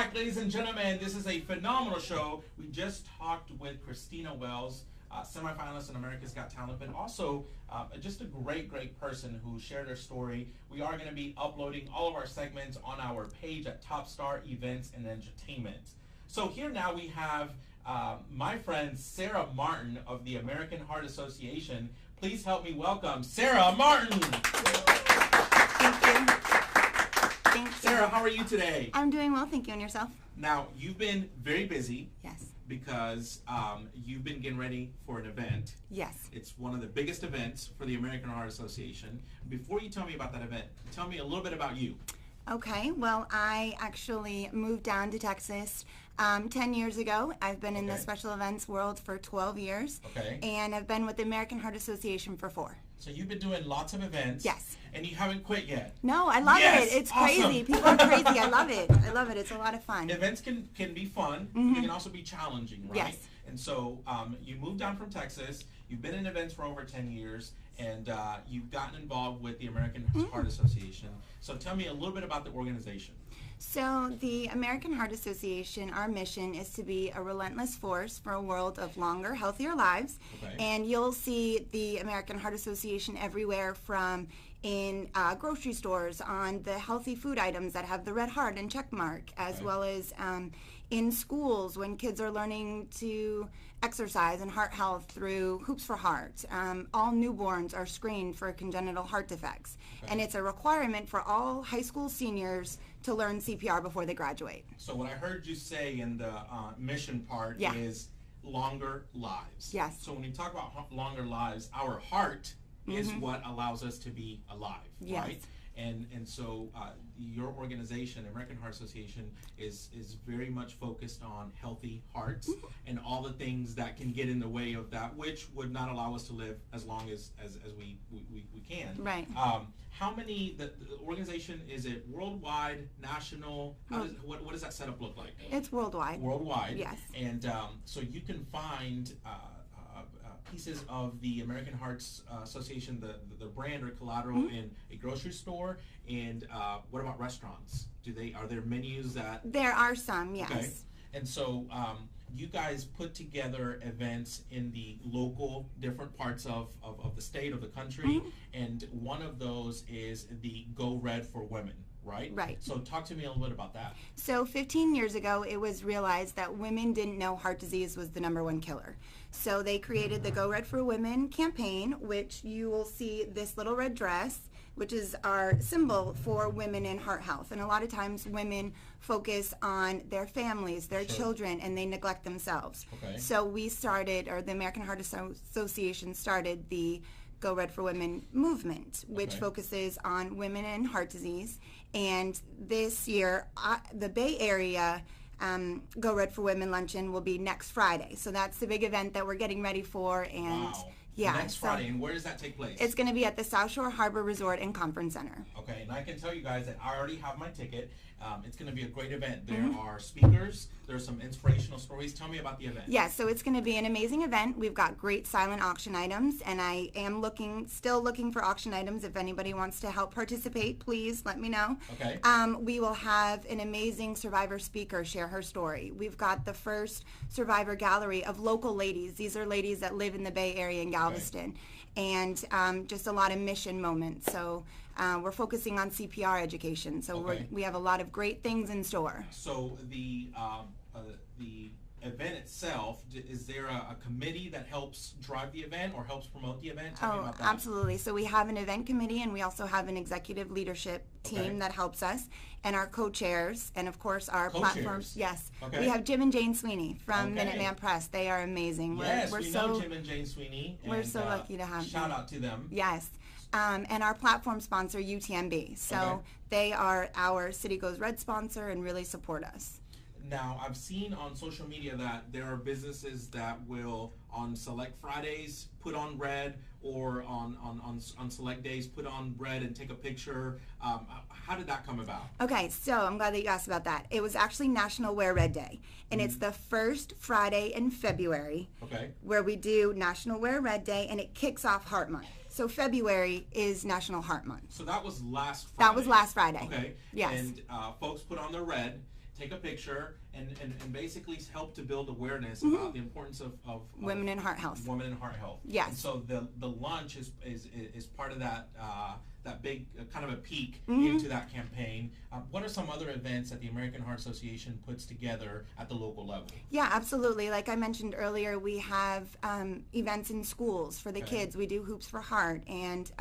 back, ladies and gentlemen. This is a phenomenal show. We just talked with Christina Wells, semifinalist in America's Got Talent, but also just a great person who shared her story. We are going to be uploading all of our segments on our page at Top Star Events and Entertainment. So here now we have my friend Sara Martin of the American Heart Association. Please help me welcome Sara Martin. Thank you. Sara, how are you today? I'm doing well, thank you. And yourself? Now, you've been very busy. Yes. Because you've been getting ready for an event. Yes. It's one of the biggest events for the American Heart Association. Before you tell me about that event, tell me a little bit about you. Okay, well, I actually moved down to Texas 10 years ago. I've been in the special events world for 12 years. Okay. And I've been with the American Heart Association for 4. So you've been doing lots of events. Yes. And you haven't quit yet. No, I love it. It's awesome. Crazy. People are crazy. I love it. I love it. It's a lot of fun. Events can be fun. Mm-hmm. They can also be challenging, right? Yes. And so you moved down from Texas. You've been in events for over 10 years. And you've gotten involved with the American Heart Association. So tell me a little bit about the organization. So the American Heart Association, our mission is to be a relentless force for a world of longer, healthier lives. Okay. And you'll see the American Heart Association everywhere, from in grocery stores on the healthy food items that have the red heart and check mark, as well as in schools when kids are learning to exercise and heart health through Hoops for Heart. All newborns are screened for congenital heart defects. Okay. And it's a requirement for all high school seniors to learn CPR before they graduate. So what I heard you say in the mission part is longer lives. Yes. So when you talk about longer lives, our heart is what allows us to be alive, right? And so your organization, American Heart Association, is very much focused on healthy hearts and all the things that can get in the way of that, which would not allow us to live as long as we can. Right. How many, the organization, is it worldwide, national? What does that setup look like? It's worldwide. Worldwide. Yes. And so you can find pieces of the American Heart Association, the brand or collateral, in a grocery store. And what about restaurants? Are there menus that? There are some, yes. Okay. And so you guys put together events in the local different parts of the state, of the country, and one of those is the Go Red for Women. Right? Right. So talk to me a little bit about that. So 15 years ago, it was realized that women didn't know heart disease was the #1 killer. So they created the Go Red for Women campaign, which you will see this little red dress, which is our symbol for women in heart health. And a lot of times women focus on their families, their children, and they neglect themselves. Okay. So we started, or the American Heart Association started the Go Red for Women movement, which focuses on women and heart disease. And this year, the Bay Area Go Red for Women luncheon will be next Friday. So that's the big event that we're getting ready for. And next Friday. And where does that take place? It's going to be at the South Shore Harbor Resort and Conference Center. Okay, and I can tell you guys that I already have my ticket. It's going to be a great event. There are speakers. There's some inspirational stories. Tell me about the event. Yes, so it's going to be an amazing event. We've got great silent auction items, and I am still looking for auction items. If anybody wants to help participate, please let me know. Okay. We will have an amazing survivor speaker share her story. We've got the first survivor gallery of local ladies. These are ladies that live in the Bay Area in Galveston. And just a lot of mission moments. So we're focusing on CPR education. So we have a lot of great things in store. So the event itself, is there a committee that helps drive the event or helps promote the event? Tell me about that. Absolutely. So we have an event committee, and we also have an executive leadership team that helps us, and our co-chairs, and of course our platforms. Yes. Okay. We have Jim and Jane Sweeney from Minuteman Press. They are amazing. Yes, we know Jim and Jane Sweeney. We're so lucky to have them. Shout out to them. Yes. And our platform sponsor, UTMB. So they are our City Goes Red sponsor and really support us. Now, I've seen on social media that there are businesses that will, on select Fridays, put on red, or on select days, put on red and take a picture. How did that come about? Okay, so I'm glad that you asked about that. It was actually National Wear Red Day, and it's the first Friday in February where we do National Wear Red Day, and it kicks off Heart Month. So February is National Heart Month. So that was last Friday. That was last Friday. Okay. Yes. And folks put on their red. take a picture and basically help to build awareness about the importance of Women in heart health. Women in heart health. Yes. And so the lunch is part of that that big kind of a peek into that campaign. What are some other events that the American Heart Association puts together at the local level? Yeah, absolutely. Like I mentioned earlier, we have events in schools for the kids. We do Hoops for Heart and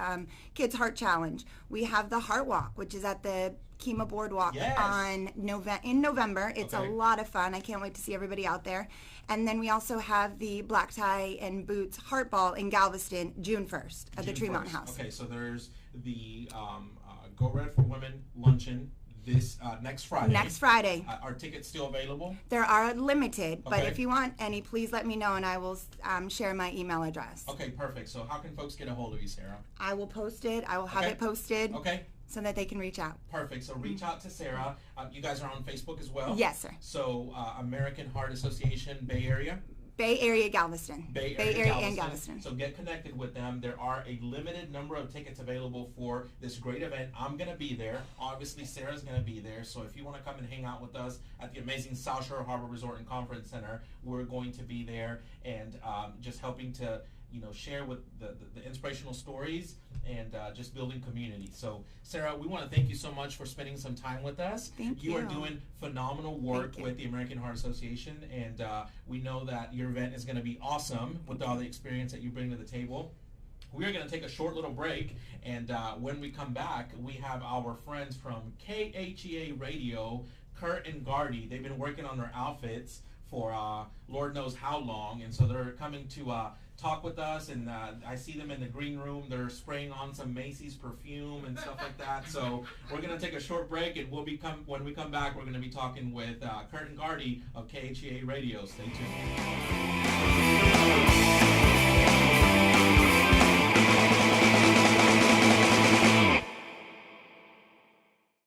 Kids Heart Challenge. We have the Heart Walk, which is at the Kemah Boardwalk in November. It's a lot of fun. I can't wait to see everybody out there. And then we also have the Black Tie and Boots Heart Ball in Galveston, June 1st at the Tremont House. Okay, so there's the Go Red for Women luncheon this next Friday. Next Friday. Are tickets still available? There are limited, but if you want any, please let me know and I will share my email address. Okay, perfect. So how can folks get a hold of you, Sara? I will post it. I will have it posted. Okay. So that they can reach out. Perfect. So reach out to Sara. You guys are on Facebook as well? Yes, sir. So American Heart Association Bay Area? Bay Area, Galveston. Bay Area and Galveston. So get connected with them. There are a limited number of tickets available for this great event. I'm going to be there. Obviously, Sara's going to be there. So if you want to come and hang out with us at the amazing South Shore Harbor Resort and Conference Center, we're going to be there and just helping to share with the inspirational stories and just building community. So, Sara, we want to thank you so much for spending some time with us. Thank you. You are doing phenomenal work with the American Heart Association, and we know that your event is going to be awesome with all the experience that you bring to the table. We are going to take a short little break, and when we come back, we have our friends from KHEA Radio, Kurt and Gardy. They've been working on their outfits for Lord knows how long, and so they're coming to talk with us, and I see them in the green room. They're spraying on some Macy's perfume and stuff like that. So we're going to take a short break, and when we come back, we're going to be talking with Kurt and Gardy of KHEA Radio. Stay tuned.